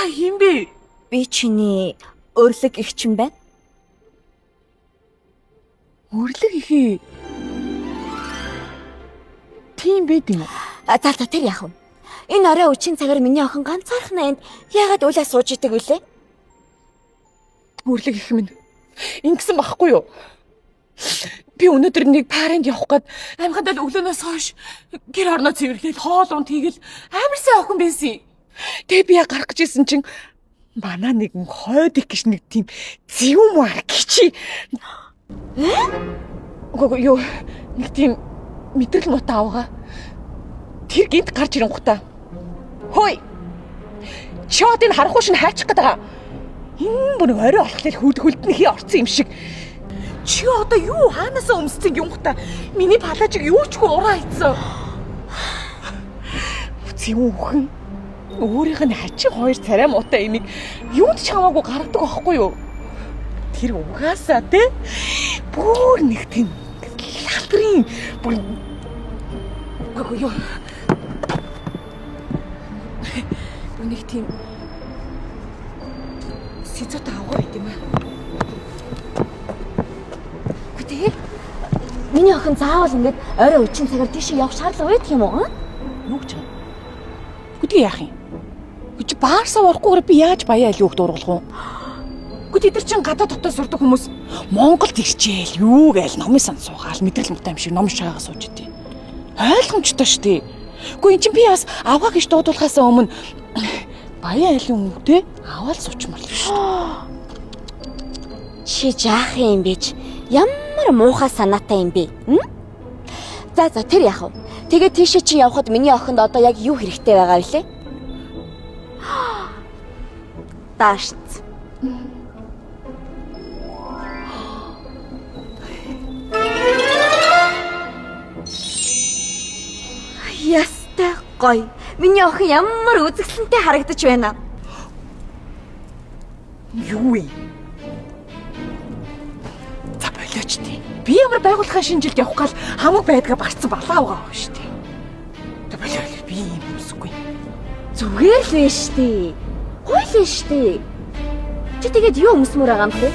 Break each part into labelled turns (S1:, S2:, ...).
S1: Та хин бэ?
S2: Би чиний өрлөг эгчин байна.
S1: Өрлөг ихээ. Тийм байд юм.
S2: За тэр яах вэ? Энэ орой үчин цагаар миний охин ганцаархан энд яагаад уулаа сууж идэг вүлээ?
S1: Өрлөг их минь. Ингэсэн байхгүй юу? Би өнөөдөр нэг парент явах гээд амьхандаа өглөөнөөс хойш гэр орноо цэвэрлээд хоол унд хийгээл амар сайн охин байсан. Тэгээ би гарах гэжсэн чинь манай нэгэн хойд их гэж нэг тийм зэвүүн мар гिची. Юу нэг тийм мэдрэл муутай авгаа. Тэр гинт гарч ирэнгуутаа. Хөөе. Чод энэ харахгүй шин хайчих гээд байгаа. Энэ бүр орой болохлээр хөлднөхий орцсон юм шиг. Чи одоо юу хаанасаа өмссөн юмхта миний палажиг юу ч хөө ураа хийцэн. Зэвүүхэн өөрийнх нь хачиг хоёр царай муутай имийг юунд ч хамаагүй гаргадаг байхгүй юу? Тэр угаасаа те бүр нэг тийм лалдрын бүр юу нэг тийм сэцэт авгаа байт юм аа.
S2: Тэгээ миний охин заавал ингэж орой үчин цагаар тийшээ явах шаардлага байдаг юм уу?
S1: Юу гэж байна? Үгүй яах юм? Чи баарсаа урахгүйгээр би яаж баяа илүүх дургуулах вэ? Үгүй тэд нар чин гадаа дотоо сурдаг хүмүүс Монголд ирчээл юу гээл номын сан суугаал мэдрэл муутай юм шиг ном шаагаа сууж идэв. Ойлгомжтой шүү дээ. Үгүй эн чин би бас аваа гэж дуудуулахаас өмнө баяа илүүн үгтэй аваад суучмаар л шүү дээ.
S2: Чи жаах юм бич? Ямар муухай санаатай юм бэ? За тэр яах вэ? Тэгээд тийшээ чи явхад миний охинд одоо яг юу хэрэгтэй байгаа вэ? Дашц. Ястай гоё. Миний охин ямар үзэсгэлэнтэй харагдаж байна.
S1: Юу вэ? За болооч тий. Би ямар байгууллагын шинжилд явах гал хамаг байдгаа барцсан балаа угаа шүү дээ. За болоо би юм үсгүй.
S2: Зүгээр л вэ штий. Хойлоо штий. Чи тэгээд юу өмсмөр байгаа юм бэ?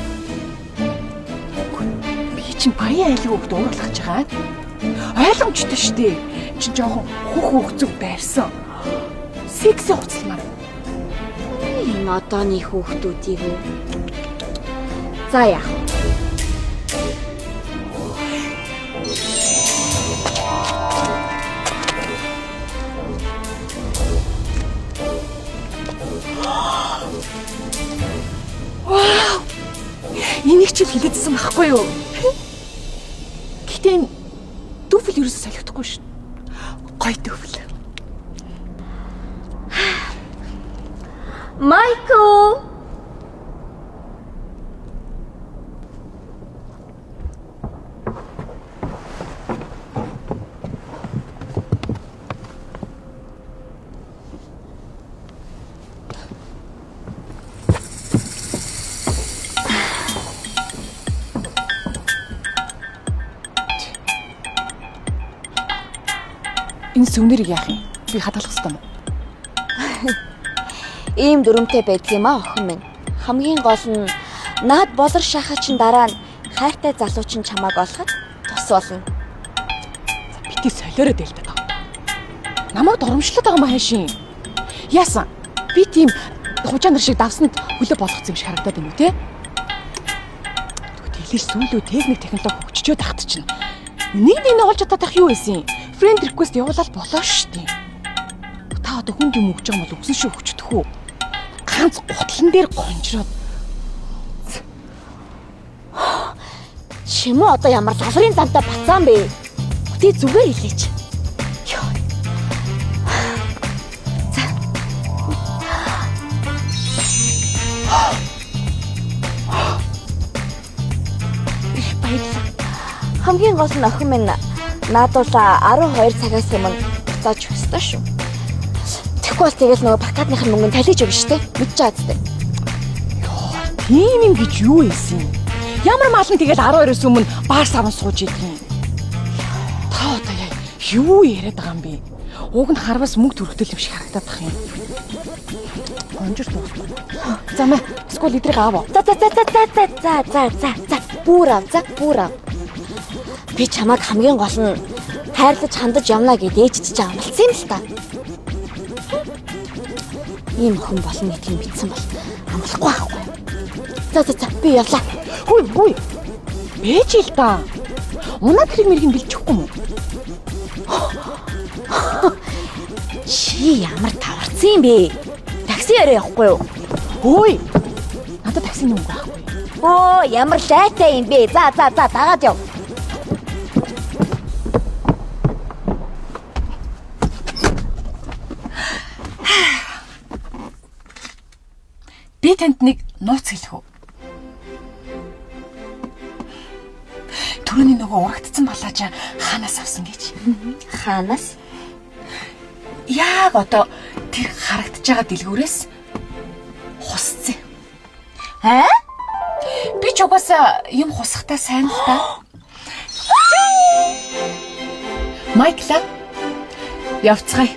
S1: Би чинь баяа айлын хөвгд уурлах гэж байгаа. Ойлгомжтой штий. Чи жоохон хөхөг байрсан. Секси хуцалмаар.
S2: Энэ одооны хүүхдүүдийг. За яах вэ?
S1: Вау! Энийг чи хэлээдсэн байхгүй юу? Гэтэ дүүфэл ерөөсөө солигдохгүй шин. Гой дүүфэл.
S2: Майкл!
S1: Энэ сүмнэрийг яах юм? Би хадгалах ёстой юм уу?
S2: Ийм дүрмтэй байдаг юм аа охин минь. Хамгийн гол нь наад болор шахаа чин дараа нь хайртай залуу чин чамааг олоход тус болно.
S1: За бити солиороо дэлдэг таа. Намайг доромжлоод байгаа маа хайшин. Яасан? Би тийм хужаа нар шиг давсанд хөлөө болгоцсон юм шиг харагдаад байна уу те? Тэглэж сүүлөө техник технологи хөгжчөөд тахт чинь. Нэг олж чадаад ах юу байсан юм? Friend request явуулаад болоо штий. Та одоо хүнд юм өгч байгаа бол өгсөн шүү өгчдөх үү? Ганц гутлан дээр гонжроод.
S2: Чимээ одоо ямар лалрын зантай бацаан бэ? Үгүй зүгээр хэлээч. Йоо. За. Баярлалаа. Хамгийн гол нь охин минь наадуулаа 12 цагаас өмнө буцааж өгсөн шүү. Тэгэхгүй бол тэгэл нөгөө прокатныхын мөнгөнд талиж өгнө штэ. Мэдчихэж байгаа зү.
S1: Йоо, тийм юм гэж юу ийсэн юм? Ямар маалан тэгэл 12-оос өмнө баар савн сууж идэг юм. Та одоо яа юу яриад байгаа юм бэ? Уг нь харвас мөнгө төрөлтөл юм шиг харагдаад байгаа юм. хонжир дуусна. За мэ, эсвэл эдрийг аав.
S2: За. Бүр ав. Би чамайг хамгийн гол нь хайрлаж хандаж явна гэдээ ээжч амласан юм л та. Ийм охин болно гэдгийг мэдсэн бол амлахгүй байхгүй. За би явлаа.
S1: Хүй. Ээж л да. Унаад хэрэг мэрийг бэлчихгүй юм уу?
S2: Чи ямар таварсан юм бэ? Такси яриа явахгүй юу?
S1: Хөөе. Надад таксины өнгө байхгүй.
S2: Оо, ямар лайтай юм бэ? За, дагаад яв.
S1: Би танд нэг нууц хэлэх үү? Түрүүний нөгөө урагдсан балаажаа хаанаас авсан гэж?
S2: Хаанаас?
S1: Яг одоо тэр харагдаж байгаа дэлгүүрээс хусцсан. Би ч угаасаа юм хусахтаа сайн л та. Майкла явцгаая.